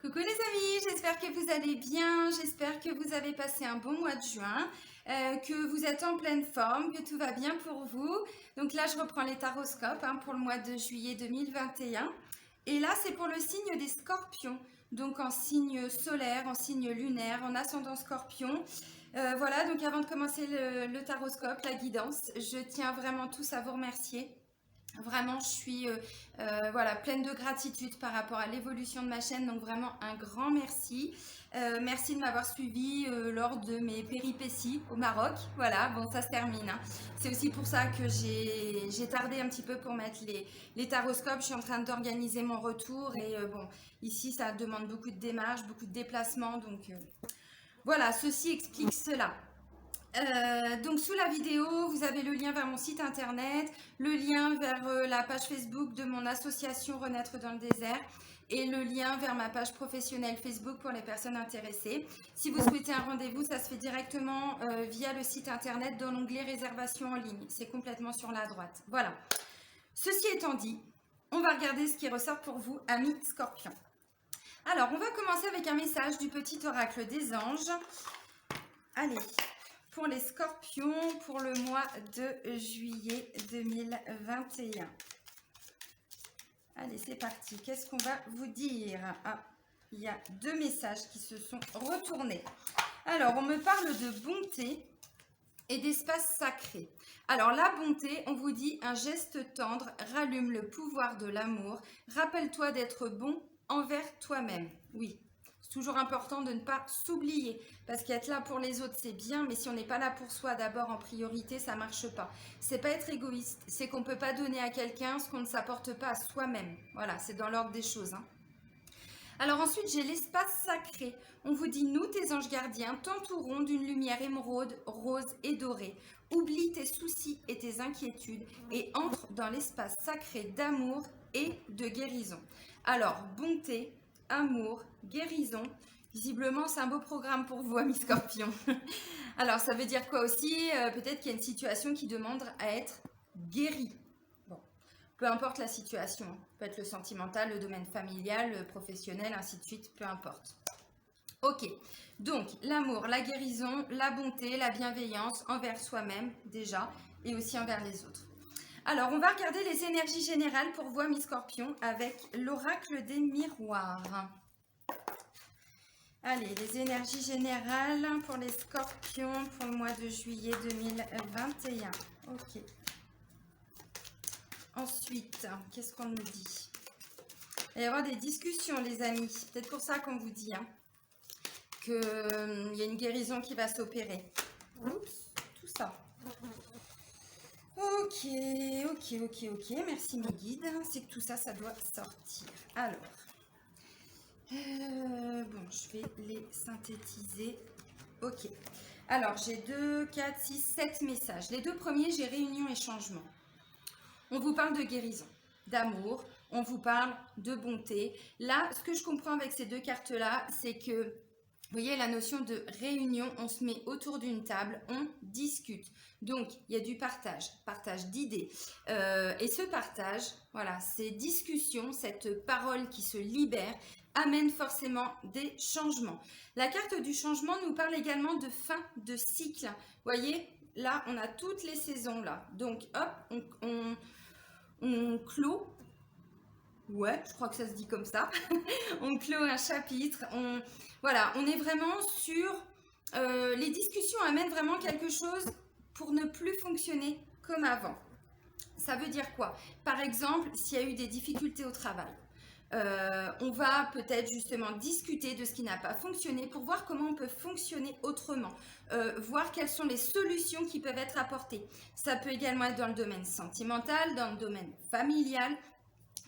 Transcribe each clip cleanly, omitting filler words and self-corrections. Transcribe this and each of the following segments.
Coucou les amis, j'espère que vous allez bien, j'espère que vous avez passé un bon mois de juin, que vous êtes en pleine forme, que tout va bien pour vous. Donc là, je reprends les taroscopes pour le mois de juillet 2021. Et là, c'est pour le signe des scorpions, donc en signe solaire, en signe lunaire, en ascendant scorpion. Voilà, donc avant de commencer le taroscope, la guidance, je tiens vraiment tous à vous remercier. Vraiment, je suis voilà, pleine de gratitude par rapport à l'évolution de ma chaîne. Donc vraiment un grand merci. Merci de m'avoir suivi lors de mes péripéties au Maroc. Voilà, bon ça se termine. C'est aussi pour ça que j'ai tardé un petit peu pour mettre les taroscopes. Je suis en train d'organiser mon retour. Et bon, ici ça demande beaucoup de démarches, beaucoup de déplacements. Donc voilà, ceci explique cela. Donc sous la vidéo, vous avez le lien vers mon site internet, le lien vers la page Facebook de mon association Renaître dans le désert et le lien vers ma page professionnelle Facebook pour les personnes intéressées. Si vous souhaitez un rendez-vous, ça se fait directement via le site internet dans l'onglet réservation en ligne. C'est complètement sur la droite. Voilà. Ceci étant dit, on va regarder ce qui ressort pour vous, amis scorpions. Alors, on va commencer avec un message du petit oracle des anges. Allez. Pour les scorpions, pour le mois de juillet 2021. Allez, c'est parti. Qu'est-ce qu'on va vous dire? Il y a deux messages qui se sont retournés. Alors, on me parle de bonté et d'espace sacré. Alors, la bonté, on vous dit un geste tendre rallume le pouvoir de l'amour. Rappelle-toi d'être bon envers toi-même. Oui. Toujours important de ne pas s'oublier, parce qu'être là pour les autres c'est bien, mais si on n'est pas là pour soi d'abord en priorité, ça marche pas. C'est pas être égoïste, c'est qu'on peut pas donner à quelqu'un ce qu'on ne s'apporte pas à soi-même. Voilà, c'est dans l'ordre des choses. Alors ensuite j'ai l'espace sacré. On vous dit nous tes anges gardiens t'entoureront d'une lumière émeraude, rose et dorée. Oublie tes soucis et tes inquiétudes et entre dans l'espace sacré d'amour et de guérison. Alors bonté, amour, guérison. Visiblement, c'est un beau programme pour vous, amis scorpions. Alors, ça veut dire quoi aussi? Peut-être qu'il y a une situation qui demande à être guérie. Bon, peu importe la situation. Ça peut être le sentimental, le domaine familial, le professionnel, ainsi de suite, peu importe. Ok, donc l'amour, la guérison, la bonté, la bienveillance envers soi-même déjà et aussi envers les autres. Alors, on va regarder les énergies générales pour vous, amis scorpions, avec l'oracle des miroirs. Allez, les énergies générales pour les scorpions pour le mois de juillet 2021. Ok. Ensuite, qu'est-ce qu'on nous dit? Il va y avoir des discussions, les amis. C'est peut-être pour ça qu'on vous dit qu'il y a une guérison qui va s'opérer. Oups, tout ça. Ok. Merci mes guides. C'est que tout ça, ça doit sortir. Alors, bon, je vais les synthétiser. Ok. Alors, j'ai 2, 4, 6, 7 messages. Les deux premiers, j'ai réunion et changement. On vous parle de guérison, d'amour, on vous parle de bonté. Là, ce que je comprends avec ces deux cartes-là, c'est que vous voyez la notion de réunion, on se met autour d'une table, on discute. Donc, il y a du partage, partage d'idées. Et ce partage, voilà, ces discussions, cette parole qui se libère, amène forcément des changements. La carte du changement nous parle également de fin de cycle. Vous voyez, là, on a toutes les saisons là. Donc, hop, on clôt. Ouais, je crois que ça se dit comme ça. On clôt un chapitre. Voilà, on est vraiment sur... les discussions amènent vraiment quelque chose pour ne plus fonctionner comme avant. Ça veut dire quoi? Par exemple, s'il y a eu des difficultés au travail, on va peut-être justement discuter de ce qui n'a pas fonctionné pour voir comment on peut fonctionner autrement, voir quelles sont les solutions qui peuvent être apportées. Ça peut également être dans le domaine sentimental, dans le domaine familial,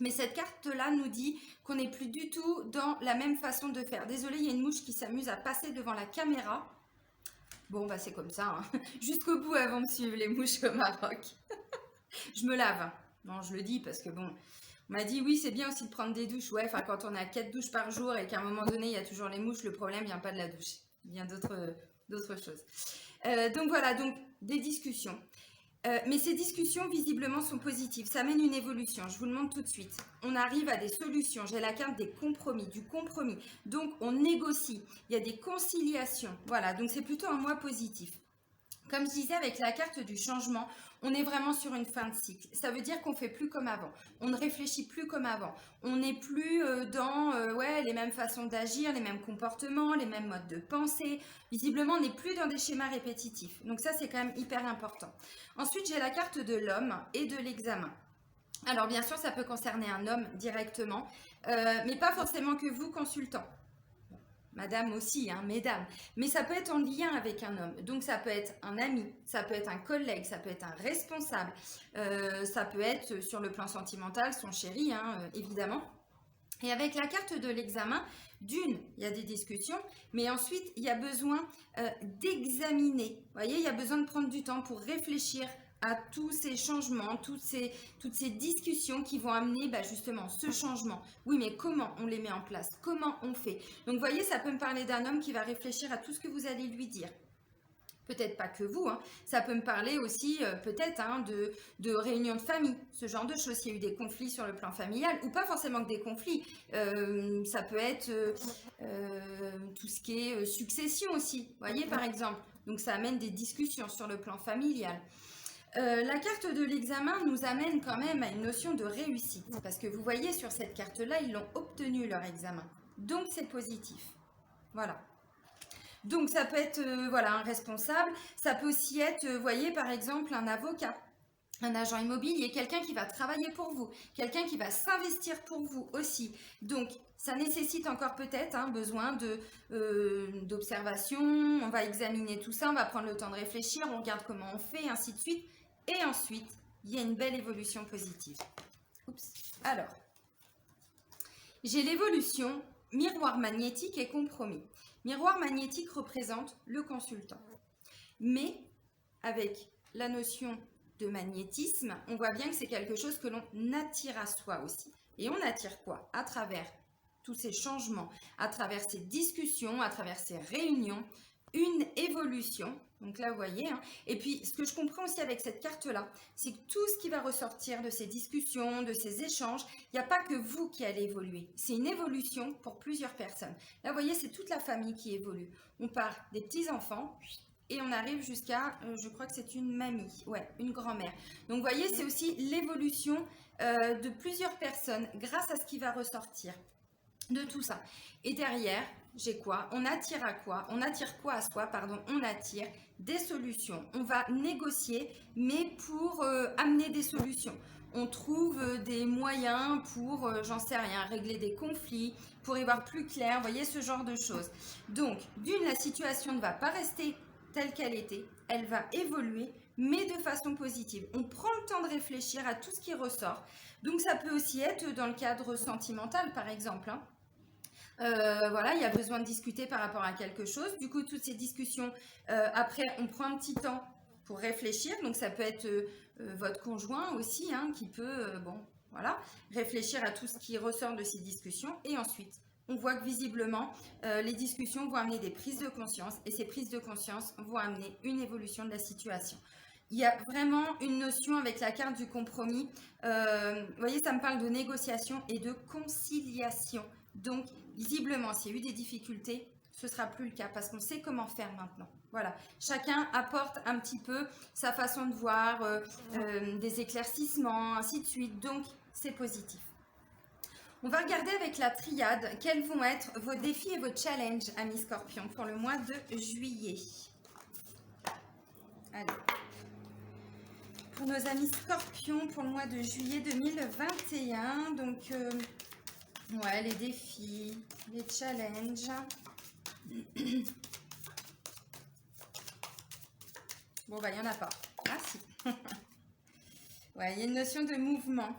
mais cette carte-là nous dit qu'on n'est plus du tout dans la même façon de faire. Désolée, il y a une mouche qui s'amuse à passer devant la caméra. Bon, bah c'est comme ça. Jusqu'au bout, elles vont me suivre, les mouches au Maroc. Je me lave. Non, je le dis parce que bon... On m'a dit oui, c'est bien aussi de prendre des douches. Ouais, enfin quand on a 4 douches par jour et qu'à un moment donné il y a toujours les mouches, le problème vient pas de la douche, il vient d'autres choses. Donc voilà, donc des discussions. Mais ces discussions, visiblement, sont positives. Ça mène une évolution. Je vous le montre tout de suite. On arrive à des solutions. J'ai la carte des compromis, du compromis. Donc, on négocie. Il y a des conciliations. Voilà, donc c'est plutôt un mois positif. Comme je disais, avec la carte du changement, on est vraiment sur une fin de cycle. Ça veut dire qu'on ne fait plus comme avant. On ne réfléchit plus comme avant. On n'est plus dans les mêmes façons d'agir, les mêmes comportements, les mêmes modes de pensée. Visiblement, on n'est plus dans des schémas répétitifs. Donc ça, c'est quand même hyper important. Ensuite, j'ai la carte de l'homme et de l'examen. Alors, bien sûr, ça peut concerner un homme directement, mais pas forcément que vous, consultant. Madame aussi, hein, mesdames. Mais ça peut être en lien avec un homme. Donc, ça peut être un ami, ça peut être un collègue, ça peut être un responsable. Ça peut être sur le plan sentimental, son chéri, hein, évidemment. Et avec la carte de l'examen, d'une, il y a des discussions, mais ensuite, il y a besoin d'examiner. Vous voyez, il y a besoin de prendre du temps pour réfléchir à tous ces changements, toutes ces discussions qui vont amener justement ce changement. Oui, mais comment on les met en place? Comment on fait? Donc, vous voyez, ça peut me parler d'un homme qui va réfléchir à tout ce que vous allez lui dire. Peut-être pas que vous, hein. Ça peut me parler aussi peut-être de réunions de famille, ce genre de choses. S'il y a eu des conflits sur le plan familial, ou pas forcément que des conflits, ça peut être tout ce qui est succession aussi, vous voyez par exemple. Donc ça amène des discussions sur le plan familial. La carte de l'examen nous amène quand même à une notion de réussite, parce que vous voyez sur cette carte-là, ils l'ont obtenu leur examen. Donc c'est positif. Voilà. Donc, ça peut être un responsable. Ça peut aussi être, vous voyez, par exemple, un avocat, un agent immobilier, quelqu'un qui va travailler pour vous, quelqu'un qui va s'investir pour vous aussi. Donc, ça nécessite encore peut-être besoin d'observation. On va examiner tout ça, on va prendre le temps de réfléchir, on regarde comment on fait, ainsi de suite. Et ensuite, il y a une belle évolution positive. Oups. Alors, j'ai l'évolution miroir magnétique et compromis. Miroir magnétique représente le consultant. Mais avec la notion de magnétisme, on voit bien que c'est quelque chose que l'on attire à soi aussi. Et on attire quoi? À travers tous ces changements, à travers ces discussions, à travers ces réunions, une évolution. Donc là, vous voyez. Et puis, ce que je comprends aussi avec cette carte-là, c'est que tout ce qui va ressortir de ces discussions, de ces échanges, il n'y a pas que vous qui allez évoluer. C'est une évolution pour plusieurs personnes. Là, vous voyez, c'est toute la famille qui évolue. On part des petits-enfants et on arrive jusqu'à, je crois que c'est une mamie, ouais, une grand-mère. Donc, vous voyez, c'est aussi l'évolution de plusieurs personnes grâce à ce qui va ressortir de tout ça. Et derrière, j'ai quoi? On attire à quoi? On attire quoi à soi? Pardon, on attire des solutions. On va négocier, mais pour amener des solutions. On trouve des moyens pour, j'en sais rien, régler des conflits, pour y voir plus clair, vous voyez, ce genre de choses. Donc, d'une, la situation ne va pas rester telle qu'elle était, elle va évoluer, mais de façon positive. On prend le temps de réfléchir à tout ce qui ressort. Donc, ça peut aussi être dans le cadre sentimental, par exemple, il y a besoin de discuter par rapport à quelque chose. Du coup, toutes ces discussions, après, on prend un petit temps pour réfléchir. Donc, ça peut être votre conjoint aussi, qui peut, réfléchir à tout ce qui ressort de ces discussions. Et ensuite, on voit que visiblement, les discussions vont amener des prises de conscience. Et ces prises de conscience vont amener une évolution de la situation. Il y a vraiment une notion avec la carte du compromis. Vous voyez, ça me parle de négociation et de conciliation. Donc, visiblement, s'il y a eu des difficultés, ce ne sera plus le cas parce qu'on sait comment faire maintenant. Voilà, chacun apporte un petit peu sa façon de voir, des éclaircissements, ainsi de suite. Donc, c'est positif. On va regarder avec la triade quels vont être vos défis et vos challenges, amis Scorpions, pour le mois de juillet. Allez. Pour nos amis Scorpions, pour le mois de juillet 2021, donc... les défis, les challenges. Bon, il n'y en a pas. Ah, si. Il y a une notion de mouvement.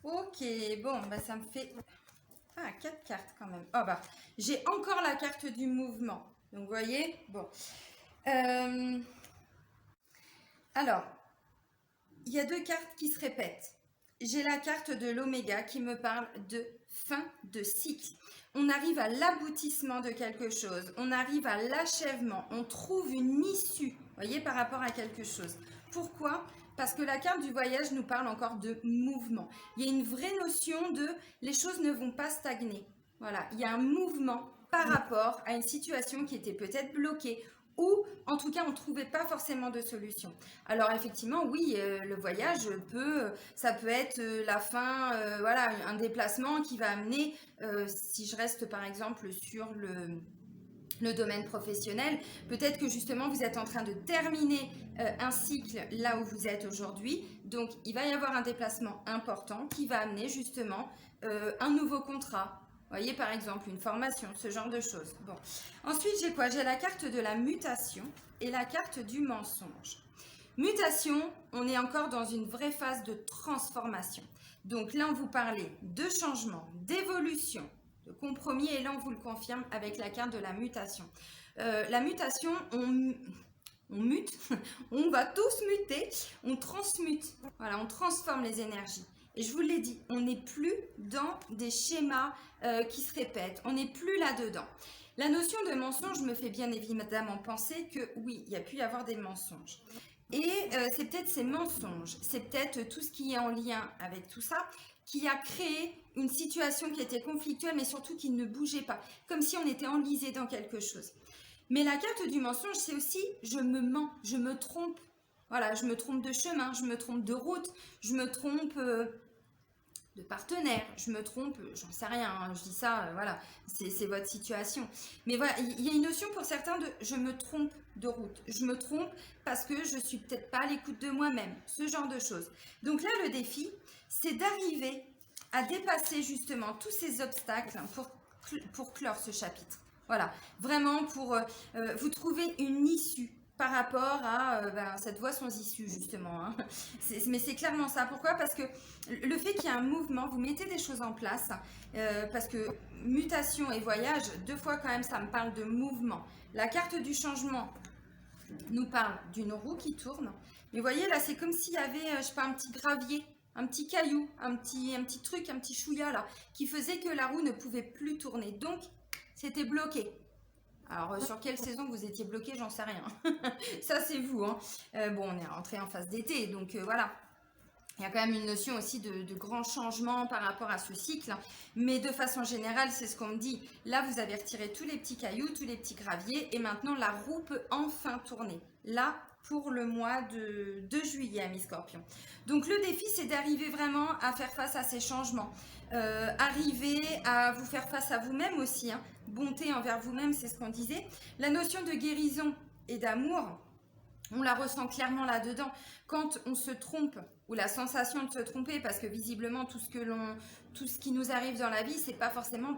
Ok, bon, ça me fait... 4 cartes quand même. J'ai encore la carte du mouvement. Donc, vous voyez, bon. Alors, il y a 2 cartes qui se répètent. j'ai la carte de l'oméga qui me parle de fin de cycle. On arrive à l'aboutissement de quelque chose, on arrive à l'achèvement, on trouve une issue, voyez, par rapport à quelque chose. Pourquoi ? Parce que la carte du voyage nous parle encore de mouvement. Il y a une vraie notion de les choses ne vont pas stagner. Voilà, il y a un mouvement par rapport à une situation qui était peut-être bloquée ou en tout cas on ne trouvait pas forcément de solution. Alors effectivement oui, le voyage ça peut être la fin, voilà, un déplacement qui va amener, si je reste par exemple sur le domaine professionnel, peut-être que justement vous êtes en train de terminer un cycle là où vous êtes aujourd'hui, donc il va y avoir un déplacement important qui va amener justement un nouveau contrat. Vous voyez, par exemple, une formation, ce genre de choses. Bon. Ensuite, j'ai quoi? J'ai la carte de la mutation et la carte du mensonge. Mutation, on est encore dans une vraie phase de transformation. Donc là, on vous parlait de changement, d'évolution, de compromis, et là, on vous le confirme avec la carte de la mutation. La mutation, on mute, on va tous muter, on transmute, voilà, on transforme les énergies. Et je vous l'ai dit, on n'est plus dans des schémas qui se répètent, on n'est plus là-dedans. La notion de mensonge me fait bien évidemment penser que oui, il y a pu y avoir des mensonges. Et c'est peut-être ces mensonges, c'est peut-être tout ce qui est en lien avec tout ça, qui a créé une situation qui était conflictuelle, mais surtout qui ne bougeait pas, comme si on était enlisé dans quelque chose. Mais la carte du mensonge, c'est aussi je me mens, je me trompe. Voilà, je me trompe de chemin, je me trompe de route, je me trompe de partenaire, je me trompe, j'en sais rien, hein, je dis ça, voilà, c'est votre situation. Mais voilà, il y a une notion pour certains de je me trompe de route, je me trompe parce que je suis peut-être pas à l'écoute de moi-même, ce genre de choses. Donc là, le défi, c'est d'arriver à dépasser justement tous ces obstacles pour clore ce chapitre. Voilà, vraiment pour vous trouver une issue par rapport à cette voie sans issue, justement. Hein. Mais c'est clairement ça. Pourquoi? Parce que le fait qu'il y ait un mouvement, vous mettez des choses en place, parce que mutation et voyage, deux fois quand même, ça me parle de mouvement. La carte du changement nous parle d'une roue qui tourne. Mais vous voyez, là, c'est comme s'il y avait, je sais pas, un petit gravier, un petit caillou, un petit truc, un petit chouïa, là, qui faisait que la roue ne pouvait plus tourner. Donc, c'était bloqué. Alors, sur quelle saison vous étiez bloqué, j'en sais rien. Ça, c'est vous. Hein. Bon, on est rentré en phase d'été, donc voilà. Il y a quand même une notion aussi de grands changements par rapport à ce cycle. Mais de façon générale, c'est ce qu'on me dit. Là, vous avez retiré tous les petits cailloux, tous les petits graviers, et maintenant, la roue peut enfin tourner. Là, pour le mois de juillet, mes scorpions. Donc, le défi, c'est d'arriver vraiment à faire face à ces changements. Arriver à vous faire face à vous-même aussi. Hein. Bonté envers vous-même, c'est ce qu'on disait. La notion de guérison et d'amour, on la ressent clairement là-dedans. Quand on se trompe, ou la sensation de se tromper, parce que visiblement tout ce qui nous arrive dans la vie, c'est pas forcément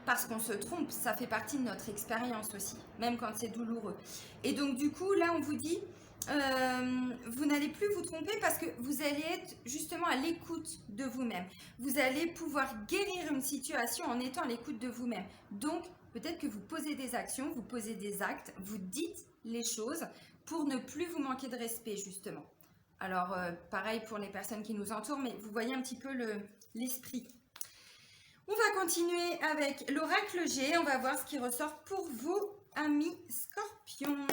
parce qu'on se trompe, ça fait partie de notre expérience aussi, même quand c'est douloureux. Et donc du coup, là on vous dit, vous n'allez plus vous tromper parce que vous allez être justement à l'écoute de vous-même. Vous allez pouvoir guérir une situation en étant à l'écoute de vous-même. Donc peut-être que vous posez des actions, vous posez des actes, vous dites les choses pour ne plus vous manquer de respect justement. Alors, pareil pour les personnes qui nous entourent, mais vous voyez un petit peu l'esprit. On va continuer avec l'oracle G. On va voir ce qui ressort pour vous, amis scorpions.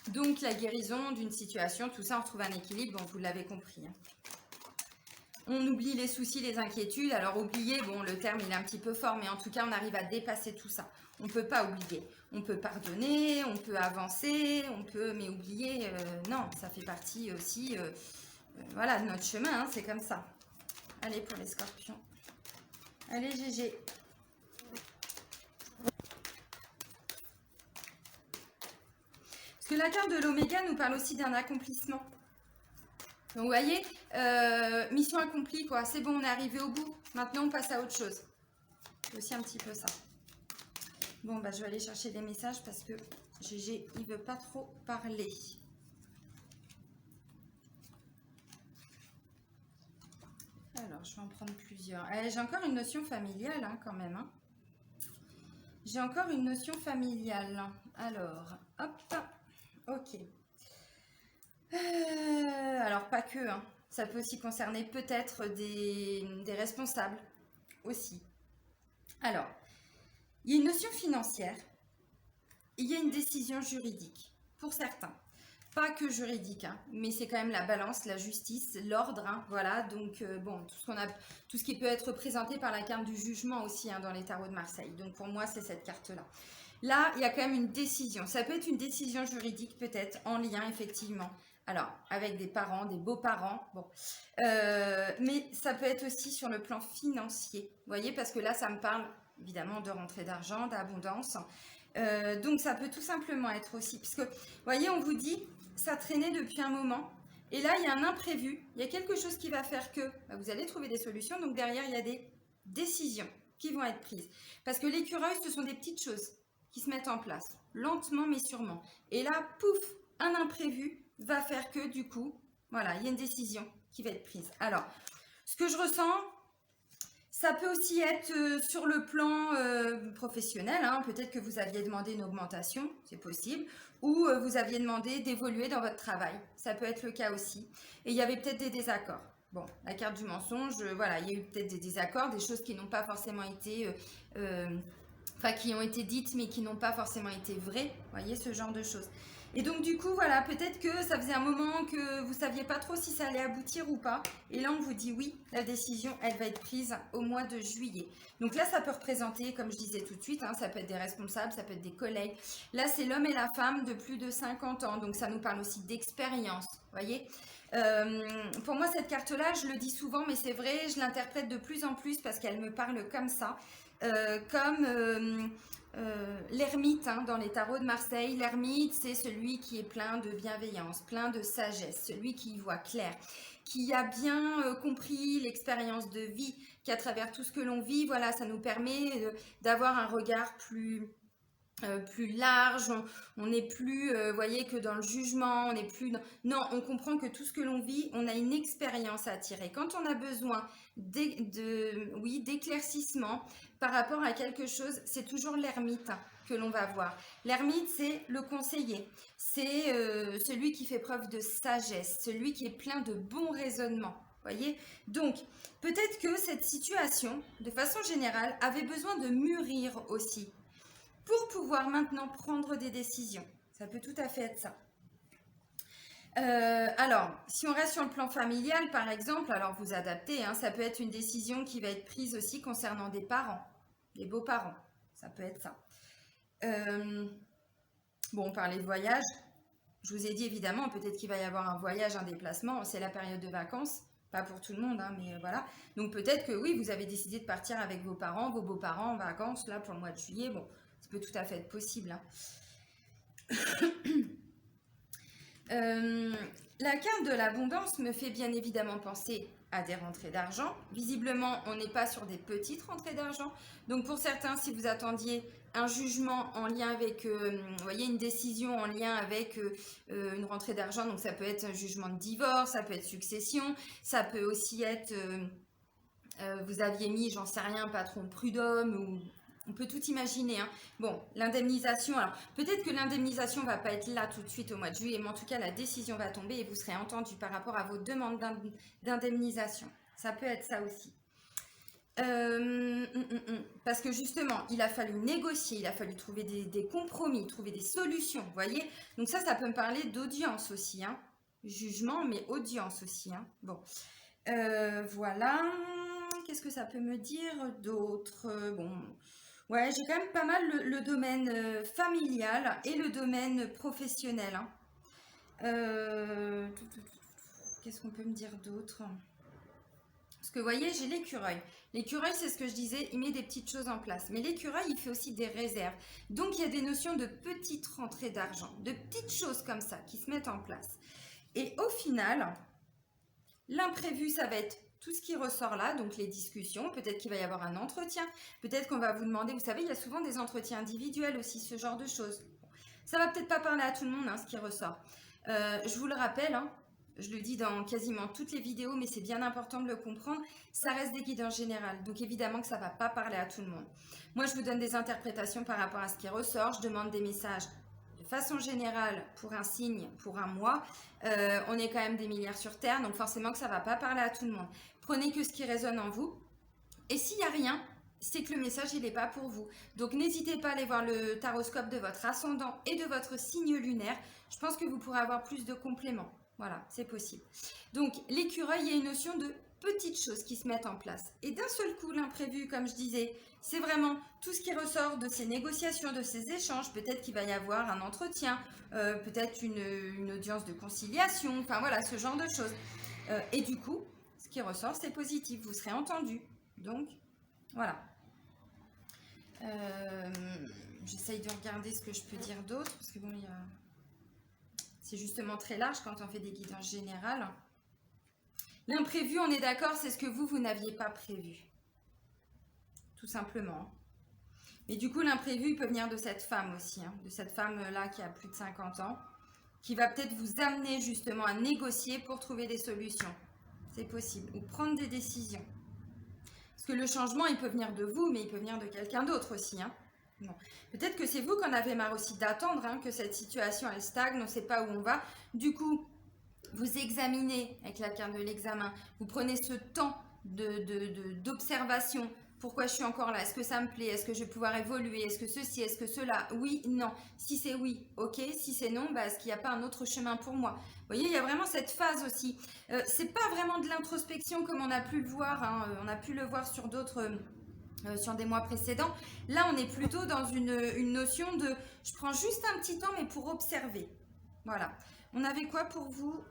Donc, la guérison d'une situation, tout ça, on retrouve un équilibre, bon, vous l'avez compris. Hein. On oublie les soucis, les inquiétudes. Alors, oublier, bon, le terme, il est un petit peu fort, mais en tout cas, on arrive à dépasser tout ça. On ne peut pas oublier. On peut pardonner, on peut avancer, mais oublier, non, ça fait partie aussi, voilà, de notre chemin, hein, c'est comme ça. Allez, pour les scorpions. Allez, GG. Parce que la carte de l'oméga nous parle aussi d'un accomplissement. Donc, vous voyez, mission accomplie, quoi. C'est bon, on est arrivé au bout. Maintenant, on passe à autre chose. C'est aussi un petit peu ça. Bon, bah, je vais aller chercher des messages parce que GG, il veut pas trop parler. Alors, je vais en prendre plusieurs. J'ai encore une notion familiale, hein, quand même. Hein. J'ai encore une notion familiale. Alors, hop, ok. Alors, pas que, hein. Ça peut aussi concerner peut-être des responsables aussi. Alors, il y a une notion financière, il y a une décision juridique, pour certains. Pas que juridique, hein, mais c'est quand même la balance, la justice, l'ordre, hein, voilà. Donc, bon, tout ce qui peut être représenté par la carte du jugement aussi, hein, dans les tarots de Marseille. Donc, pour moi, c'est cette carte-là. Là, il y a quand même une décision. Ça peut être une décision juridique, peut-être, en lien, effectivement. Alors, avec des parents, des beaux-parents, bon. Mais ça peut être aussi sur le plan financier, vous voyez, parce que là, ça me parle, évidemment, de rentrée d'argent, d'abondance. Donc, ça peut tout simplement être aussi, puisque, vous voyez, on vous dit, ça traînait depuis un moment, et là, il y a un imprévu, il y a quelque chose qui va faire que vous allez trouver des solutions, donc derrière, il y a des décisions qui vont être prises. Parce que l'écureuil, ce sont des petites choses qui se mettent en place, lentement mais sûrement. Et là, pouf, un imprévu va faire que du coup, voilà, il y a une décision qui va être prise. Alors, ce que je ressens, ça peut aussi être sur le plan professionnel, hein. Peut-être que vous aviez demandé une augmentation, c'est possible, ou vous aviez demandé d'évoluer dans votre travail, ça peut être le cas aussi. Et il y avait peut-être des désaccords. Bon, la carte du mensonge, voilà, il y a eu peut-être des désaccords, des choses qui n'ont pas forcément été, enfin qui ont été dites mais qui n'ont pas forcément été vraies, vous voyez, ce genre de choses. Et donc du coup, voilà, peut-être que ça faisait un moment que vous ne saviez pas trop si ça allait aboutir ou pas. Et là, on vous dit oui, la décision, elle va être prise au mois de juillet. Donc là, ça peut représenter, comme je disais tout de suite, hein, ça peut être des responsables, ça peut être des collègues. Là, c'est l'homme et la femme de plus de 50 ans. Donc ça nous parle aussi d'expérience, vous voyez. Pour moi, cette carte-là, je le dis souvent, mais c'est vrai, je l'interprète de plus en plus parce qu'elle me parle comme ça. Comme l'ermite, hein, dans les tarots de Marseille. L'ermite, c'est celui qui est plein de bienveillance, plein de sagesse, celui qui y voit clair, qui a bien compris l'expérience de vie, qu'à travers tout ce que l'on vit, voilà, ça nous permet d'avoir un regard plus large, on n'est plus, voyez, que dans le jugement, on n'est plus... Non, on comprend que tout ce que l'on vit, on a une expérience à tirer. Quand on a besoin oui, d'éclaircissement par rapport à quelque chose, c'est toujours l'ermite que l'on va voir. L'ermite, c'est le conseiller, c'est celui qui fait preuve de sagesse, celui qui est plein de bons raisonnements. Voyez, donc peut-être que cette situation, de façon générale, avait besoin de mûrir aussi, pour pouvoir maintenant prendre des décisions. Ça peut tout à fait être ça. Alors, si on reste sur le plan familial, par exemple, alors vous adaptez, hein, ça peut être une décision qui va être prise aussi concernant des parents, des beaux-parents. Ça peut être ça. Bon, on parlait de voyage. Je vous ai dit évidemment, peut-être qu'il va y avoir un voyage, un déplacement. C'est la période de vacances. Pas pour tout le monde, hein, mais voilà. Donc peut-être que oui, vous avez décidé de partir avec vos parents, vos beaux-parents en vacances, là, pour le mois de juillet. Bon, ça peut tout à fait être possible, hein. La carte de l'abondance me fait bien évidemment penser à des rentrées d'argent. Visiblement, on n'est pas sur des petites rentrées d'argent. Donc pour certains, si vous attendiez un jugement en lien avec, vous voyez, une décision en lien avec une rentrée d'argent, donc ça peut être un jugement de divorce, ça peut être succession, ça peut aussi être, vous aviez mis, j'en sais rien, patron prud'homme ou... On peut tout imaginer, hein. Bon, l'indemnisation, alors peut-être que l'indemnisation ne va pas être là tout de suite au mois de juillet, mais en tout cas la décision va tomber et vous serez entendu par rapport à vos demandes d'indemnisation. Ça peut être ça aussi. Parce que justement, il a fallu négocier, il a fallu trouver des compromis, trouver des solutions, vous voyez. Donc ça peut me parler d'audience aussi, hein. Jugement, mais audience aussi, hein. Bon, voilà. Qu'est-ce que ça peut me dire d'autre? Bon... Ouais, j'ai quand même pas mal le domaine familial et le domaine professionnel, hein. Qu'est-ce qu'on peut me dire d'autre? Parce que vous voyez, j'ai l'écureuil. L'écureuil, c'est ce que je disais, il met des petites choses en place. Mais l'écureuil, il fait aussi des réserves. Donc, il y a des notions de petites rentrées d'argent, de petites choses comme ça qui se mettent en place. Et au final, l'imprévu, ça va être tout ce qui ressort là, donc les discussions, peut-être qu'il va y avoir un entretien, peut-être qu'on va vous demander, vous savez, il y a souvent des entretiens individuels aussi, ce genre de choses. Ça va peut-être pas parler à tout le monde, hein, ce qui ressort. Je vous le rappelle, hein, je le dis dans quasiment toutes les vidéos, mais c'est bien important de le comprendre, ça reste des guides en général, donc évidemment que ça va pas parler à tout le monde. Moi, je vous donne des interprétations par rapport à ce qui ressort, je demande des messages de façon générale, pour un signe, pour un mois, on est quand même des milliards sur Terre, donc forcément que ça ne va pas parler à tout le monde. Prenez que ce qui résonne en vous. Et s'il n'y a rien, c'est que le message, il n'est pas pour vous. Donc n'hésitez pas à aller voir le taroscope de votre ascendant et de votre signe lunaire. Je pense que vous pourrez avoir plus de compléments. Voilà, c'est possible. Donc l'écureuil, il y a une notion de petites choses qui se mettent en place. Et d'un seul coup, l'imprévu, comme je disais, c'est vraiment tout ce qui ressort de ces négociations, de ces échanges. Peut-être qu'il va y avoir un entretien, peut-être une audience de conciliation, enfin voilà, ce genre de choses. Et du coup, ce qui ressort, c'est positif, vous serez entendu. Donc, voilà. J'essaye de regarder ce que je peux dire d'autre, parce que bon, c'est justement très large quand on fait des guidances générales. L'imprévu, on est d'accord, c'est ce que vous n'aviez pas prévu. Tout simplement. Mais du coup, l'imprévu, il peut venir de cette femme aussi, hein, de cette femme-là qui a plus de 50 ans, qui va peut-être vous amener justement à négocier pour trouver des solutions. C'est possible. Ou prendre des décisions. Parce que le changement, il peut venir de vous, mais il peut venir de quelqu'un d'autre aussi. Hein. Bon. Peut-être que c'est vous qui en avez marre aussi d'attendre, hein, que cette situation, elle stagne, on ne sait pas où on va. Du coup, vous examinez avec la carte de l'examen, vous prenez ce temps d'observation. Pourquoi je suis encore là? Est-ce que ça me plaît? Est-ce que je vais pouvoir évoluer? Est-ce que ceci? Est-ce que cela? Oui, non. Si c'est oui, ok. Si c'est non, bah, est-ce qu'il n'y a pas un autre chemin pour moi? Vous voyez, il y a vraiment cette phase aussi. C'est pas vraiment de l'introspection comme on a pu le voir. Hein. On a pu le voir sur d'autres... sur des mois précédents. Là, on est plutôt dans une notion de... Je prends juste un petit temps, mais pour observer. Voilà. On avait quoi pour vous?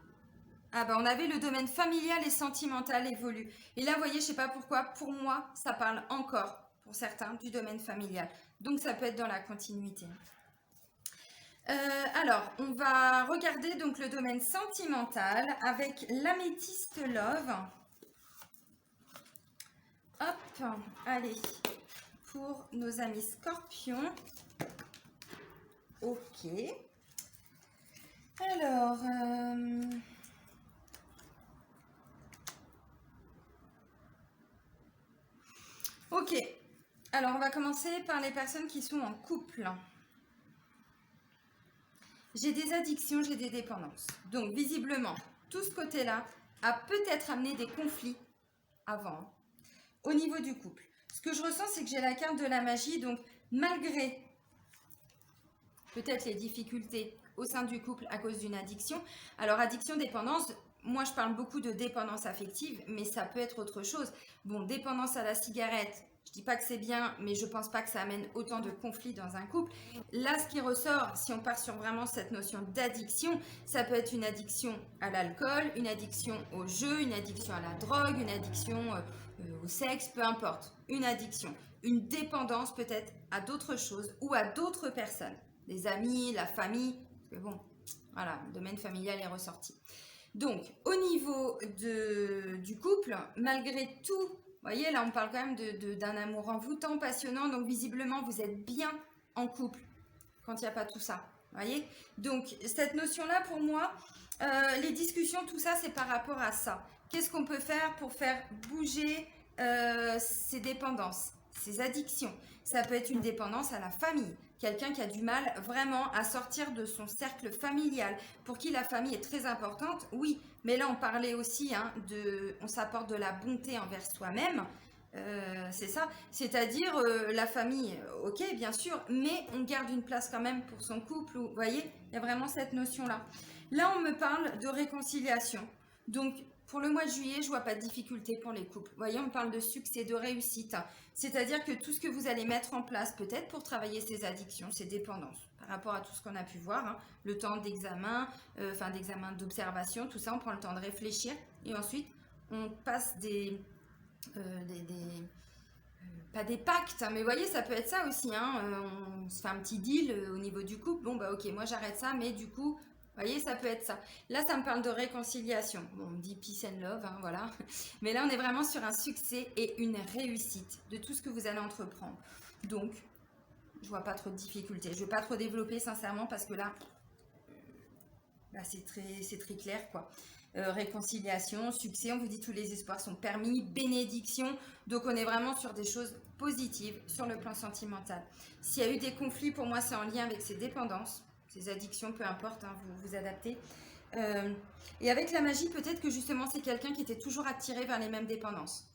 Ah bah on avait le domaine familial et sentimental évolue. Et là, vous voyez, je sais pas pourquoi, pour moi, ça parle encore, pour certains, du domaine familial. Donc, ça peut être dans la continuité. Alors, on va regarder donc le domaine sentimental avec l'améthyste love. Hop, allez, pour nos amis scorpions. Ok. Alors... Ok, alors on va commencer par les personnes qui sont en couple. J'ai des addictions, j'ai des dépendances. Donc visiblement, tout ce côté-là a peut-être amené des conflits avant, au niveau du couple. Ce que je ressens, c'est que j'ai la carte de la magie, donc malgré peut-être les difficultés au sein du couple à cause d'une addiction. Alors addiction, dépendance, moi je parle beaucoup de dépendance affective, mais ça peut être autre chose. Bon, dépendance à la cigarette, je dis pas que c'est bien, mais je pense pas que ça amène autant de conflits dans un couple. Là, ce qui ressort, si on part sur vraiment cette notion d'addiction, ça peut être une addiction à l'alcool, une addiction au jeu, une addiction à la drogue, une addiction au sexe, peu importe. Une addiction, une dépendance peut-être à d'autres choses ou à d'autres personnes. Les amis, la famille, parce que bon, voilà, le domaine familial est ressorti. Donc, au niveau du couple, malgré tout, vous voyez, là, on parle quand même d'un amour envoûtant, passionnant, donc visiblement, vous êtes bien en couple quand il n'y a pas tout ça, vous voyez. Donc, cette notion-là, pour moi, les discussions, tout ça, c'est par rapport à ça. Qu'est-ce qu'on peut faire pour faire bouger ces dépendances, ces addictions? Ça peut être une dépendance à la famille. Quelqu'un qui a du mal vraiment à sortir de son cercle familial, pour qui la famille est très importante, oui, mais là on parlait aussi, hein, on s'apporte de la bonté envers soi-même, c'est ça, c'est-à-dire la famille, ok bien sûr, mais on garde une place quand même pour son couple, vous voyez, il y a vraiment cette notion-là. Là on me parle de réconciliation, donc pour le mois de juillet, je ne vois pas de difficulté pour les couples. Vous voyez, on parle de succès, de réussite. C'est-à-dire que tout ce que vous allez mettre en place, peut-être pour travailler ces addictions, ces dépendances, par rapport à tout ce qu'on a pu voir, hein, le temps d'examen, d'examen d'observation, tout ça, on prend le temps de réfléchir. Et ensuite, on passe pas des pactes, hein, mais vous voyez, ça peut être ça aussi. Hein, on se fait un petit deal au niveau du couple. Bon, bah ok, moi j'arrête ça, mais du coup... Vous voyez, ça peut être ça. Là, ça me parle de réconciliation. Bon, on me dit peace and love, hein, voilà. Mais là, on est vraiment sur un succès et une réussite de tout ce que vous allez entreprendre. Donc, je vois pas trop de difficultés. Je ne vais pas trop développer, sincèrement, parce que là, bah, c'est très clair, quoi. Réconciliation, succès, on vous dit tous les espoirs sont permis, bénédiction. Donc, on est vraiment sur des choses positives sur le plan sentimental. S'il y a eu des conflits, pour moi, c'est en lien avec ces dépendances. ces addictions, peu importe, hein, vous vous adaptez. Et avec la magie, peut-être que justement, c'est quelqu'un qui était toujours attiré vers les mêmes dépendances.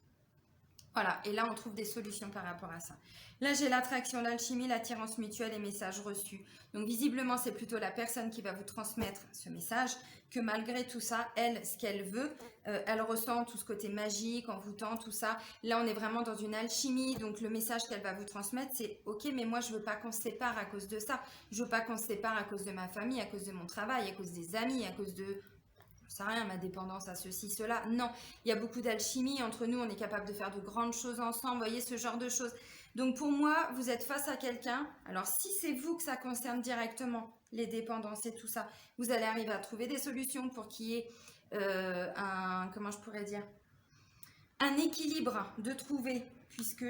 Voilà, et là on trouve des solutions par rapport à ça. Là j'ai l'attraction, l'alchimie, l'attirance mutuelle et messages reçus. Donc visiblement c'est plutôt la personne qui va vous transmettre ce message, que malgré tout ça, elle, ce qu'elle veut, elle ressent tout ce côté magique, envoûtant, tout ça. Là on est vraiment dans une alchimie, donc le message qu'elle va vous transmettre c'est ok, mais moi je veux pas qu'on se sépare à cause de ça. Je veux pas qu'on se sépare à cause de ma famille, à cause de mon travail, à cause des amis, à cause de ça rien, ma dépendance à ceci, cela. Non, il y a beaucoup d'alchimie entre nous, on est capable de faire de grandes choses ensemble, vous voyez, ce genre de choses. Donc pour moi, vous êtes face à quelqu'un, alors si c'est vous que ça concerne directement, les dépendances et tout ça, vous allez arriver à trouver des solutions pour qu'il y ait comment je pourrais dire, un équilibre de trouver, puisque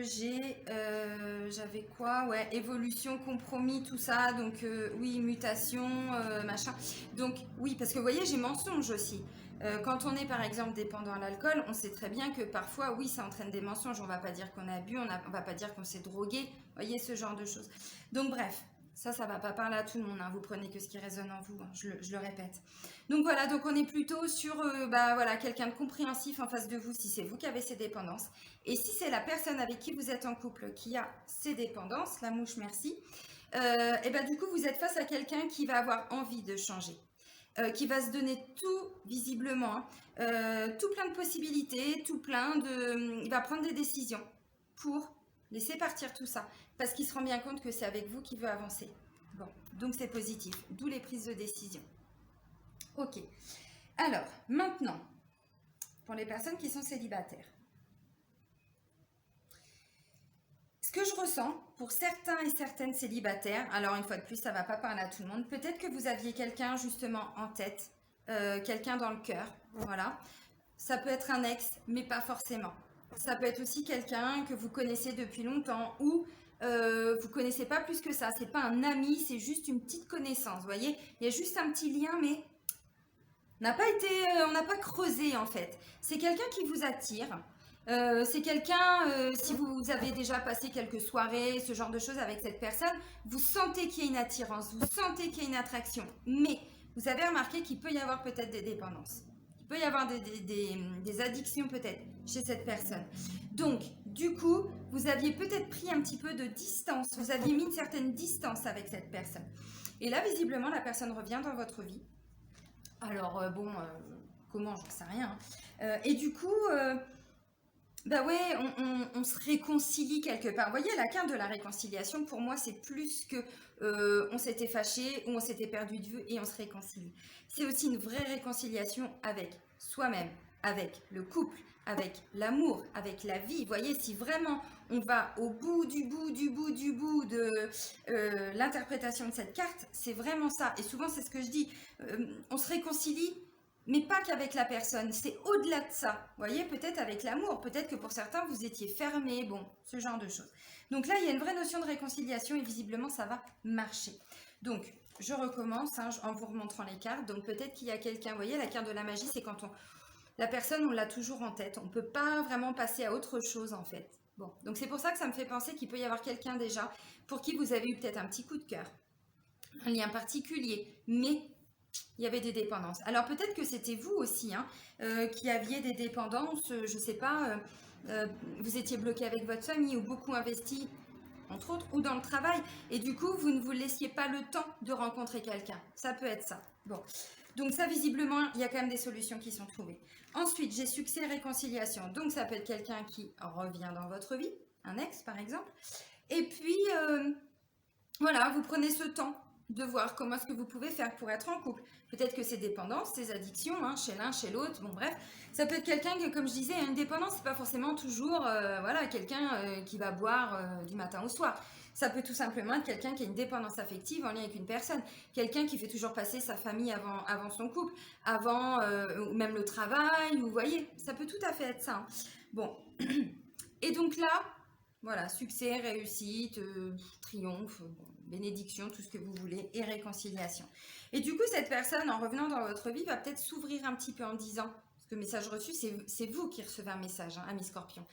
j'avais quoi, ouais, évolution, compromis, tout ça, donc oui, mutation, machin. Donc oui, parce que vous voyez, j'ai mensonge aussi. Quand on est par exemple dépendant à l'alcool, on sait très bien que parfois, oui, ça entraîne des mensonges. On va pas dire qu'on a bu, on va pas dire qu'on s'est drogué, vous voyez, ce genre de choses. Donc bref, ça va pas parler à tout le monde, hein. Vous prenez que ce qui résonne en vous, hein, je le répète. Donc voilà, donc on est plutôt sur voilà, quelqu'un de compréhensif en face de vous si c'est vous qui avez ces dépendances. Et si c'est la personne avec qui vous êtes en couple qui a ces dépendances, la mouche merci, et ben du coup vous êtes face à quelqu'un qui va avoir envie de changer. Qui va se donner tout visiblement, hein, tout plein de possibilités, tout plein de... Il va prendre des décisions pour laisser partir tout ça, parce qu'il se rend bien compte que c'est avec vous qu'il veut avancer. Bon, donc c'est positif, d'où les prises de décision. Ok, alors maintenant, pour les personnes qui sont célibataires, ce que je ressens pour certains et certaines célibataires, alors une fois de plus, ça ne va pas parler à tout le monde, peut-être que vous aviez quelqu'un justement en tête, quelqu'un dans le cœur, voilà. Ça peut être un ex, mais pas forcément. Ça peut être aussi quelqu'un que vous connaissez depuis longtemps ou vous connaissez pas plus que ça. C'est pas un ami, c'est juste une petite connaissance. Vous voyez, il y a juste un petit lien, mais on n'a pas creusé en fait. C'est quelqu'un qui vous attire. C'est quelqu'un, si vous avez déjà passé quelques soirées, ce genre de choses avec cette personne, vous sentez qu'il y a une attirance, vous sentez qu'il y a une attraction. Mais vous avez remarqué qu'il peut y avoir peut-être des dépendances. Il peut y avoir des addictions peut-être chez cette personne. Donc, du coup, vous aviez peut-être pris un petit peu de distance, vous aviez mis une certaine distance avec cette personne. Et là, visiblement, la personne revient dans votre vie. Alors, comment, j'en sais rien. Et du coup, bah ouais, on se réconcilie quelque part. Vous voyez, la carte de la réconciliation, pour moi, c'est plus que on s'était fâché ou on s'était perdu de vue et on se réconcilie. C'est aussi une vraie réconciliation avec soi-même, avec le couple, avec l'amour, avec la vie. Vous voyez, si vraiment on va au bout de l'interprétation de cette carte, c'est vraiment ça. Et souvent, c'est ce que je dis. On se réconcilie, mais pas qu'avec la personne. C'est au-delà de ça. Vous voyez, peut-être avec l'amour. Peut-être que pour certains, vous étiez fermés. Bon, ce genre de choses. Donc là, il y a une vraie notion de réconciliation et visiblement, ça va marcher. Donc, je recommence hein, en vous remontrant les cartes. Donc, peut-être qu'il y a quelqu'un... Vous voyez, la carte de la magie, c'est quand la personne, on l'a toujours en tête. On ne peut pas vraiment passer à autre chose, en fait. Bon, donc c'est pour ça que ça me fait penser qu'il peut y avoir quelqu'un déjà pour qui vous avez eu peut-être un petit coup de cœur, un lien particulier, mais il y avait des dépendances. Alors peut-être que c'était vous aussi hein, qui aviez des dépendances, je ne sais pas, vous étiez bloqué avec votre famille ou beaucoup investi, entre autres, ou dans le travail, et du coup, vous ne vous laissiez pas le temps de rencontrer quelqu'un. Ça peut être ça. Bon, donc ça, visiblement, il y a quand même des solutions qui sont trouvées. Ensuite, j'ai succès et réconciliation. Donc, ça peut être quelqu'un qui revient dans votre vie, un ex, par exemple. Et puis, voilà, vous prenez ce temps de voir comment est-ce que vous pouvez faire pour être en couple. Peut-être que c'est dépendance, c'est addictions, hein, chez l'un, chez l'autre, bon bref. Ça peut être quelqu'un qui, comme je disais, a une dépendance, c'est pas forcément toujours voilà, quelqu'un qui va boire du matin au soir. Ça peut tout simplement être quelqu'un qui a une dépendance affective en lien avec une personne. Quelqu'un qui fait toujours passer sa famille avant son couple, avant même le travail, vous voyez, ça peut tout à fait être ça. Hein. Bon, et donc là, voilà, succès, réussite, triomphe, bénédiction, tout ce que vous voulez, et réconciliation. Et du coup, cette personne, en revenant dans votre vie, va peut-être s'ouvrir un petit peu en disant, que message reçu, c'est vous qui recevez un message, hein, ami Scorpion.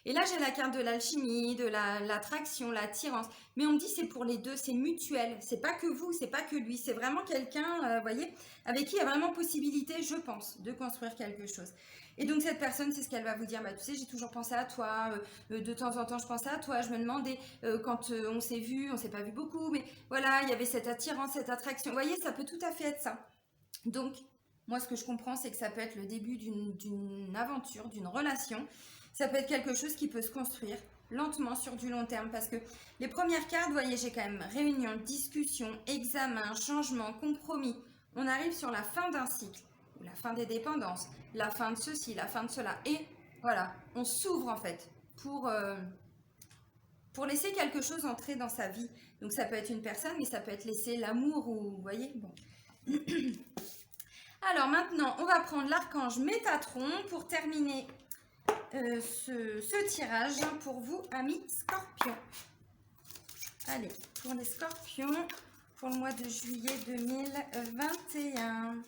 Et là, j'ai la carte de l'alchimie, de l'attraction, l'attirance. Mais on me dit c'est pour les deux, c'est mutuel. C'est pas que vous, c'est pas que lui. C'est vraiment quelqu'un, vous voyez, avec qui il y a vraiment possibilité, je pense, de construire quelque chose. Et donc cette personne, c'est ce qu'elle va vous dire. Bah, tu sais, j'ai toujours pensé à toi. De temps en temps, je pensais à toi. Je me demandais, quand on s'est vu, on s'est pas vu beaucoup, mais voilà, il y avait cette attirance, cette attraction. Vous voyez, ça peut tout à fait être ça. Donc, moi, ce que je comprends, c'est que ça peut être le début d'une aventure, d'une relation. Ça peut être quelque chose qui peut se construire lentement sur du long terme. Parce que les premières cartes, vous voyez, j'ai quand même réunion, discussion, examen, changement, compromis. On arrive sur la fin d'un cycle, ou la fin des dépendances, la fin de ceci, la fin de cela. Et voilà, on s'ouvre en fait pour laisser quelque chose entrer dans sa vie. Donc ça peut être une personne, mais ça peut être laisser l'amour ou, vous voyez, bon. Alors maintenant, on va prendre l'archange Métatron pour terminer ce tirage pour vous, amis Scorpions. Allez, pour les Scorpions, pour le mois de juillet 2021.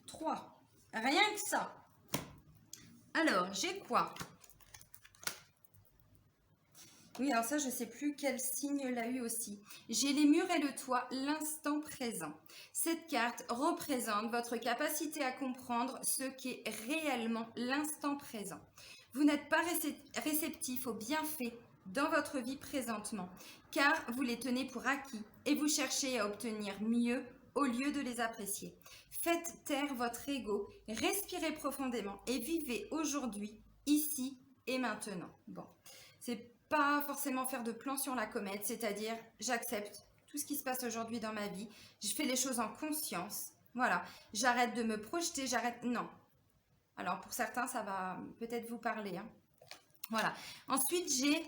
3. Rien que ça. Alors, j'ai quoi? Oui, alors ça, je ne sais plus quel signe l'a eu aussi. J'ai les murs et le toit, l'instant présent. Cette carte représente votre capacité à comprendre ce qu'est réellement l'instant présent. Vous n'êtes pas réceptif aux bienfaits dans votre vie présentement, car vous les tenez pour acquis et vous cherchez à obtenir mieux au lieu de les apprécier. Faites taire votre ego, respirez profondément et vivez aujourd'hui, ici et maintenant. Bon, c'est pas forcément faire de plan sur la comète, c'est-à-dire j'accepte tout ce qui se passe aujourd'hui dans ma vie, je fais les choses en conscience, voilà, j'arrête de me projeter, j'arrête, non. Alors pour certains, ça va peut-être vous parler, hein. Voilà. Ensuite, j'ai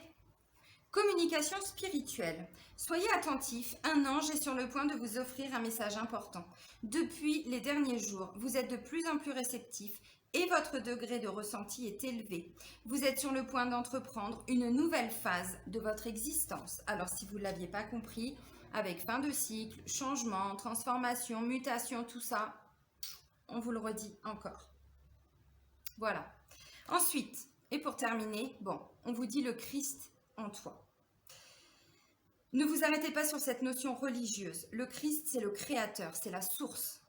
communication spirituelle. Soyez attentifs, un ange est sur le point de vous offrir un message important. Depuis les derniers jours, vous êtes de plus en plus réceptifs et votre degré de ressenti est élevé. Vous êtes sur le point d'entreprendre une nouvelle phase de votre existence. Alors si vous ne l'aviez pas compris, avec fin de cycle, changement, transformation, mutation, tout ça, on vous le redit encore. Voilà. Ensuite, et pour terminer, bon, on vous dit le Christ en toi. Ne vous arrêtez pas sur cette notion religieuse. Le Christ, c'est le créateur, c'est la source.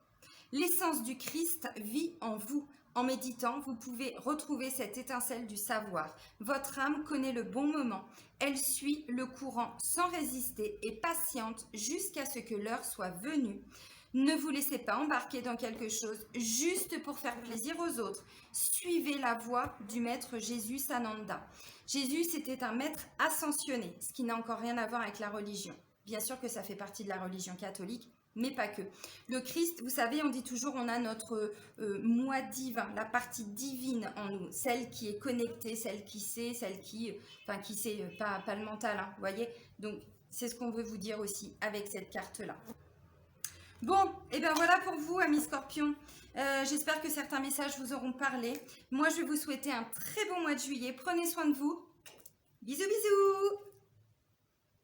L'essence du Christ vit en vous. En méditant, vous pouvez retrouver cette étincelle du savoir. Votre âme connaît le bon moment. Elle suit le courant sans résister et patiente jusqu'à ce que l'heure soit venue. Ne vous laissez pas embarquer dans quelque chose juste pour faire plaisir aux autres. Suivez la voie du maître Jésus Sananda. Jésus, c'était un maître ascensionné, ce qui n'a encore rien à voir avec la religion. Bien sûr que ça fait partie de la religion catholique, mais pas que. Le Christ, vous savez, on dit toujours on a notre moi divin, la partie divine en nous, celle qui est connectée, celle qui sait, celle qui, enfin qui sait, pas le mental, hein, vous voyez. Donc c'est ce qu'on veut vous dire aussi avec cette carte-là. Bon, et bien voilà pour vous, amis Scorpions. J'espère que certains messages vous auront parlé. Moi, je vais vous souhaiter un très bon mois de juillet. Prenez soin de vous. Bisous, bisous!